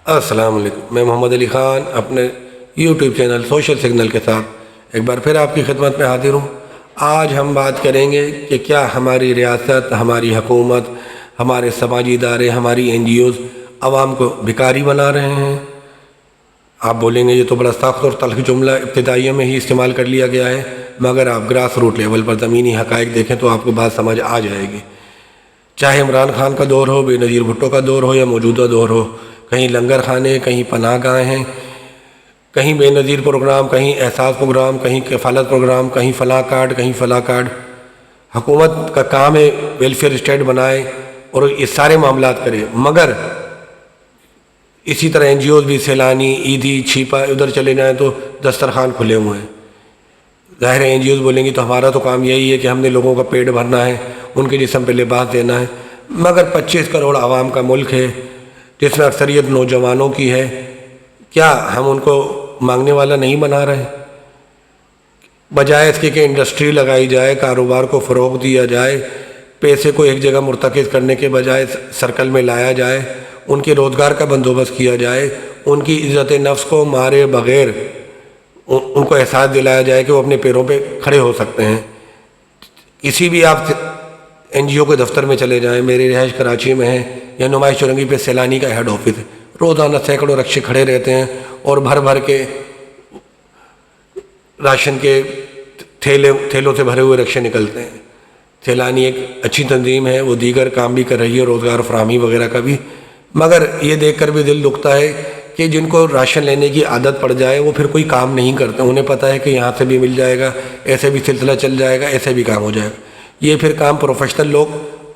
السلام علیکم، میں محمد علی خان اپنے یوٹیوب چینل سوشل سگنل کے ساتھ ایک بار پھر آپ کی خدمت میں حاضر ہوں۔ آج ہم بات کریں گے کہ کیا ہماری ریاست، ہماری حکومت، ہمارے سماجی ادارے، ہماری NGOs عوام کو بھکاری بنا رہے ہیں۔ آپ بولیں گے یہ تو بڑا سخت اور تلخ جملہ ابتدائیہ میں ہی استعمال کر لیا گیا ہے، مگر آپ گراس روٹ لیول پر زمینی حقائق دیکھیں تو آپ کو بات سمجھ آ جائے گی۔ چاہے عمران خان کا دور ہو، بے نظیر بھٹو کا دور ہو یا موجودہ دور ہو، کہیں لنگر خانے، کہیں پناہ گاہیں ہیں، کہیں بے نظیر پروگرام، کہیں احساس پروگرام، کہیں کفالت پروگرام، کہیں فلاں کارڈ، کہیں فلاں کارڈ۔ حکومت کا کام ہے ویلفیئر اسٹیٹ بنائے اور یہ سارے معاملات کرے، مگر اسی طرح NGOs بھی سیلانی، عیدی، چھیپا ادھر چلے جائیں تو دسترخوان کھلے ہوئے ہیں۔ ظاہر ہے NGOs بولیں گی تو ہمارا تو کام یہی ہے کہ ہم نے لوگوں کا پیٹ بھرنا ہے، ان کے جسم پہ لباس دینا ہے، مگر 25 کروڑ عوام کا ملک ہے جس میں اکثریت نوجوانوں کی ہے، کیا ہم ان کو مانگنے والا نہیں بنا رہے؟ بجائے اس کے کہ انڈسٹری لگائی جائے، کاروبار کو فروغ دیا جائے، پیسے کو ایک جگہ مرتکز کرنے کے بجائے سرکل میں لایا جائے، ان کے روزگار کا بندوبست کیا جائے، ان کی عزت نفس کو مارے بغیر ان کو احساس دلایا جائے کہ وہ اپنے پیروں پہ کھڑے ہو سکتے ہیں۔ کسی بھی آپ NGO کے دفتر میں چلے جائیں، میری رہائش کراچی میں ہے، یا نمائش چورنگی پہ سیلانی کا ہیڈ آفس ہے، روزانہ سینکڑوں رکشے کھڑے رہتے ہیں اور بھر بھر کے راشن کے تھیلوں سے بھرے ہوئے رکشے نکلتے ہیں۔ سیلانی ایک اچھی تنظیم ہے، وہ دیگر کام بھی کر رہی ہے، روزگار فراہمی وغیرہ کا بھی، مگر یہ دیکھ کر بھی دل دکھتا ہے کہ جن کو راشن لینے کی عادت پڑ جائے وہ پھر کوئی کام نہیں کرتے، انہیں پتہ ہے کہ یہاں سے بھی مل جائے گا، ایسے بھی سلسلہ چل جائے گا، ایسے بھی کام ہو جائے گا۔ یہ پھر پروفیشنل لوگ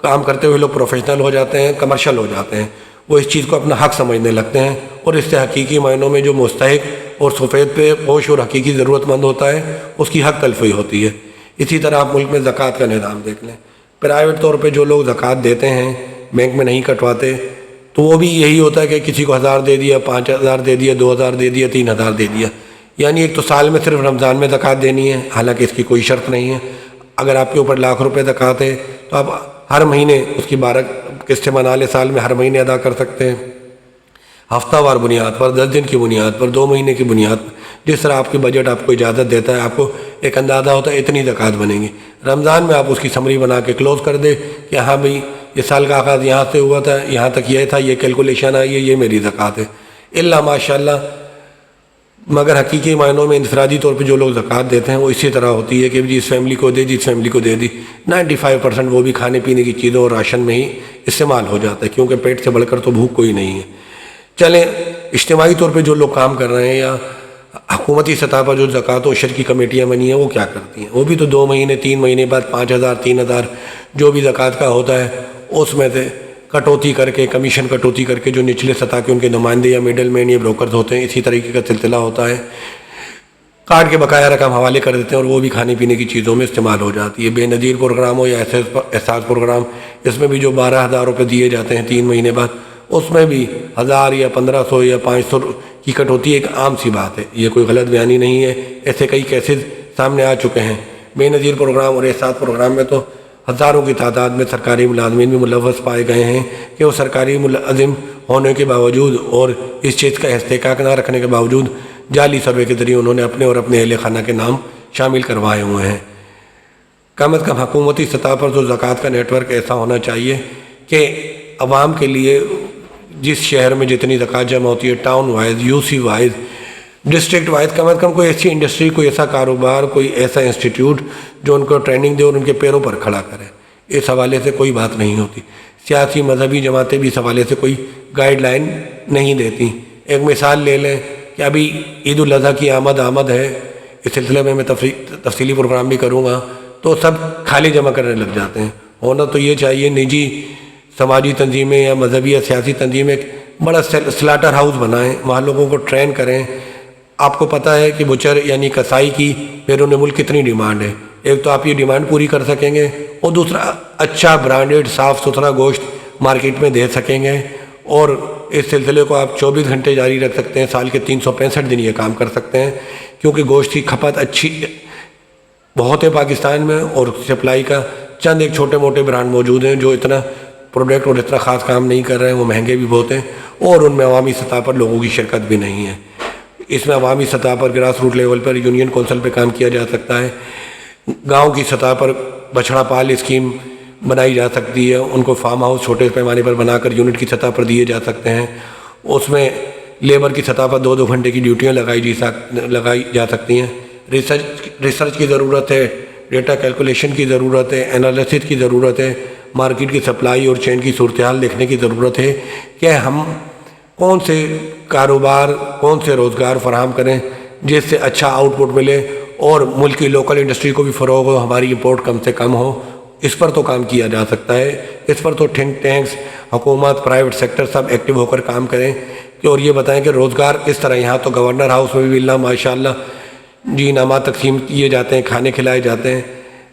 کام کرتے ہوئے لوگ پروفیشنل ہو جاتے ہیں، کمرشل ہو جاتے ہیں، وہ اس چیز کو اپنا حق سمجھنے لگتے ہیں، اور اس سے حقیقی معنوں میں جو مستحق اور سفید پہ پوش اور حقیقی ضرورت مند ہوتا ہے اس کی حق تلفی ہوتی ہے۔ اسی طرح آپ ملک میں زکوٰۃ کا نظام دیکھ لیں، پرائیویٹ طور پہ جو لوگ زکوٰۃ دیتے ہیں بینک میں نہیں کٹواتے، تو وہ بھی یہی ہوتا ہے کہ کسی کو 1000 دے دیا، 5000 دے دیا، 2000 دے دیا، 3000 دے دیا، یعنی ایک تو سال میں صرف رمضان میں زکوٰۃ دینی ہے، حالانکہ اس کی کوئی شرط نہیں ہے۔ اگر آپ کے اوپر لاکھ روپے زکوٰۃ ہے تو آپ ہر مہینے اس کی 12 قسطیں بنا لیں، سال میں ہر مہینے ادا کر سکتے ہیں، ہفتہ وار بنیاد پر، 10 دن کی بنیاد پر، 2 مہینے کی بنیاد پر، جس طرح آپ کی بجٹ آپ کو اجازت دیتا ہے، آپ کو ایک اندازہ ہوتا ہے اتنی زکوٰۃ بنے گی۔ رمضان میں آپ اس کی سمری بنا کے کلوز کر دیں کہ ہاں بھئی یہ سال کا آغاز یہاں سے ہوا تھا، یہاں تک یہ تھا، یہ کیلکولیشن آئی ہے، یہ میری زکوٰۃ ہے، اللہ ماشاءاللہ۔ مگر حقیقی معنوں میں انفرادی طور پہ جو لوگ زکوٰۃ دیتے ہیں وہ اسی طرح ہوتی ہے کہ جس فیملی کو دے دی، جس فیملی کو دے دی، 95% وہ بھی کھانے پینے کی چیزوں اور راشن میں ہی استعمال ہو جاتا ہے، کیونکہ پیٹ سے بڑھ کر تو بھوک کوئی نہیں ہے۔ چلیں اجتماعی طور پہ جو لوگ کام کر رہے ہیں یا حکومتی سطح پر جو زکوٰۃ و عشر کی کمیٹیاں بنی ہیں وہ کیا کرتی ہیں؟ وہ بھی تو 2 مہینے 3 مہینے بعد 5000 3000 جو بھی زکوٰۃ کا ہوتا ہے اس میں سے کٹوتی کر کے، کمیشن کٹوتی کر کے جو نچلے سطح کے ان کے نمائندے یا میڈل مین یا بروکرز ہوتے ہیں، اسی طریقے کا سلسلہ ہوتا ہے، کارڈ کے بقایا رقم حوالے کر دیتے ہیں اور وہ بھی کھانے پینے کی چیزوں میں استعمال ہو جاتی ہے۔ بے نظیر پروگرام ہو یا احساس پروگرام، اس میں بھی جو 12000 روپے دیے جاتے ہیں 3 مہینے بعد، اس میں بھی 1000 یا 1500 یا 500 کی کٹوتی ایک عام سی بات ہے، یہ کوئی غلط بیانی نہیں ہے، ایسے کئی کیسز سامنے آ چکے ہیں۔ بے نظیر پروگرام اور احساس پروگرام میں تو ہزاروں کی تعداد میں سرکاری ملازمین بھی ملوث پائے گئے ہیں کہ وہ سرکاری ملازم ہونے کے باوجود اور اس چیز کا استحقاق نہ رکھنے کے باوجود جعلی سروے کے ذریعے انہوں نے اپنے اور اپنے اہل خانہ کے نام شامل کروائے ہوئے ہیں۔ کم از کم حکومتی سطح پر تو زکوٰۃ کا نیٹ ورک ایسا ہونا چاہیے کہ عوام کے لیے جس شہر میں جتنی زکوٰۃ جمع ہوتی ہے، town wise, UC wise, district wise, کم از کم کوئی ایسی انڈسٹری، کوئی ایسا کاروبار، کوئی ایسا انسٹیٹیوٹ جو ان کو ٹریننگ دے اور ان کے پیروں پر کھڑا کرے۔ اس حوالے سے کوئی بات نہیں ہوتی۔ سیاسی مذہبی جماعتیں بھی اس حوالے سے کوئی گائیڈ لائن نہیں دیتی۔ ایک مثال لے لیں کہ ابھی عید الاضحیٰ کی آمد ہے، اس سلسلے میں تفصیلی پروگرام بھی کروں گا، تو سب کھالے جمع کرنے لگ جاتے ہیں۔ ہونا تو یہ چاہیے نجی سماجی تنظیمیں یا مذہبی یا سیاسی تنظیمیں بڑا سلاٹر ہاؤس بنائیں، وہاں لوگوں کو ٹرین کریں۔ آپ کو پتہ ہے کہ بچر یعنی کسائی کی بیرون ملک کتنی ڈیمانڈ ہے، ایک تو آپ یہ ڈیمانڈ پوری کر سکیں گے اور دوسرا اچھا برانڈیڈ صاف ستھرا گوشت مارکیٹ میں دے سکیں گے، اور اس سلسلے کو آپ 24 گھنٹے جاری رکھ سکتے ہیں، سال کے 365 دن یہ کام کر سکتے ہیں، کیونکہ گوشت کی کھپت اچھی بہت ہے پاکستان میں، اور سپلائی کا چند ایک چھوٹے موٹے برانڈ موجود ہیں جو اتنا پروڈکٹ اور اتنا خاص کام نہیں کر رہے ہیں، وہ مہنگے بھی بہت ہیں، اور ان میں عوامی سطح پر لوگوں کی شرکت بھی نہیں ہے۔ اس میں عوامی سطح پر گراس روٹ لیول پر یونین کونسل پہ کام کیا جا سکتا ہے، گاؤں کی سطح پر بچھڑا پال اسکیم بنائی جا سکتی ہے، ان کو فارم ہاؤس چھوٹے پیمانے پر بنا کر یونٹ کی سطح پر دیے جا سکتے ہیں، اس میں لیبر کی سطح پر 2-2 گھنٹے کی ڈیوٹیاں لگائی جا سکتی ہیں۔ ریسرچ کی ضرورت ہے، ڈیٹا کیلکولیشن کی ضرورت ہے، انالیسس کی ضرورت ہے، مارکیٹ کی سپلائی اور چین کی صورتحال دیکھنے کی ضرورت ہے کہ ہم کون سے کاروبار، کون سے روزگار فراہم کریں جس سے اچھا آؤٹ پٹ ملے اور ملک کی لوکل انڈسٹری کو بھی فروغ ہو، ہماری امپورٹ کم سے کم ہو۔ اس پر تو کام کیا جا سکتا ہے، اس پر تو تھنک ٹینکس، حکومت، پرائیویٹ سیکٹر سب ایکٹیو ہو کر کام کریں اور یہ بتائیں کہ روزگار کس طرح۔ یہاں تو گورنر ہاؤس میں بھی ماشاءاللہ جی انعامات تقسیم کیے جاتے ہیں، کھانے کھلائے جاتے ہیں۔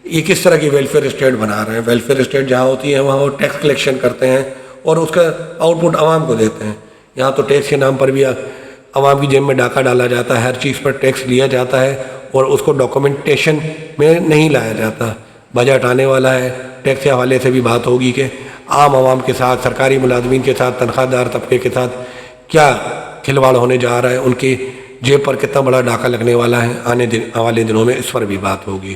یہ کس طرح کی ویلفیئر اسٹیٹ بنا رہے ہیں؟ ویلفیئر اسٹیٹ جہاں ہوتی ہے وہاں وہ ٹیکس کلیکشن کرتے ہیں اور اس کا آؤٹ پٹ عوام کو دیتے ہیں۔ یہاں تو ٹیکس کے نام پر بھی عوام کی جیب میں ڈاکہ ڈالا جاتا ہے، ہر چیز پر ٹیکس لیا جاتا ہے اور اس کو ڈاکومنٹیشن میں نہیں لایا جاتا۔ بجٹ آنے والا ہے، ٹیکس کے حوالے سے بھی بات ہوگی کہ عام عوام کے ساتھ، سرکاری ملازمین کے ساتھ، تنخواہ دار طبقے کے ساتھ کیا کھلواڑ ہونے جا رہا ہے، ان کی جیب پر کتنا بڑا ڈاکہ لگنے والا ہے آنے والے دنوں میں، اس پر بھی بات ہوگی۔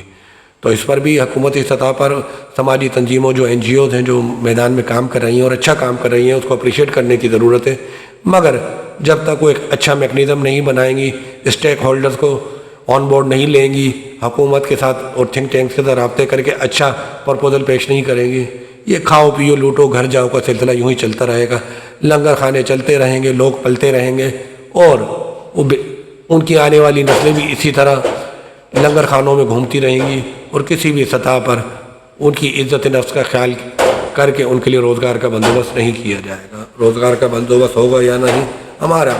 تو اس پر بھی حکومتی سطح پر سماجی تنظیموں، جو این جی اوز ہیں جو میدان میں کام کر رہی ہیں اور اچھا کام کر رہی ہیں، اس کو اپریشیٹ کرنے کی ضرورت ہے۔ مگر جب تک وہ ایک اچھا میکنزم نہیں بنائیں گی، اسٹیک ہولڈرز کو آن بورڈ نہیں لیں گی، حکومت کے ساتھ اور تھنک ٹینکس کے ساتھ رابطے کر کے اچھا پرپوزل پیش نہیں کریں گی، یہ کھاؤ پیو لوٹو گھر جاؤ کا سلسلہ یوں ہی چلتا رہے گا۔ لنگر خانے چلتے رہیں گے، لوگ پلتے رہیں گے اور ان کی آنے والی نسلیں بھی اسی طرح لنگر خانوں میں گھومتی رہیں گی اور کسی بھی سطح پر ان کی عزت نفس کا خیال کر کے ان کے لیے روزگار کا بندوبست نہیں کیا جائے گا۔ روزگار کا بندوبست ہوگا یا نہیں، ہمارا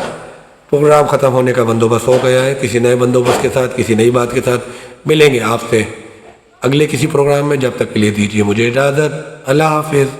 پروگرام ختم ہونے کا بندوبست ہو گیا ہے۔ کسی نئے بندوبست کے ساتھ، کسی نئی بات کے ساتھ ملیں گے آپ سے اگلے کسی پروگرام میں۔ جب تک کے لیے دیجیے مجھے اجازت، اللہ حافظ۔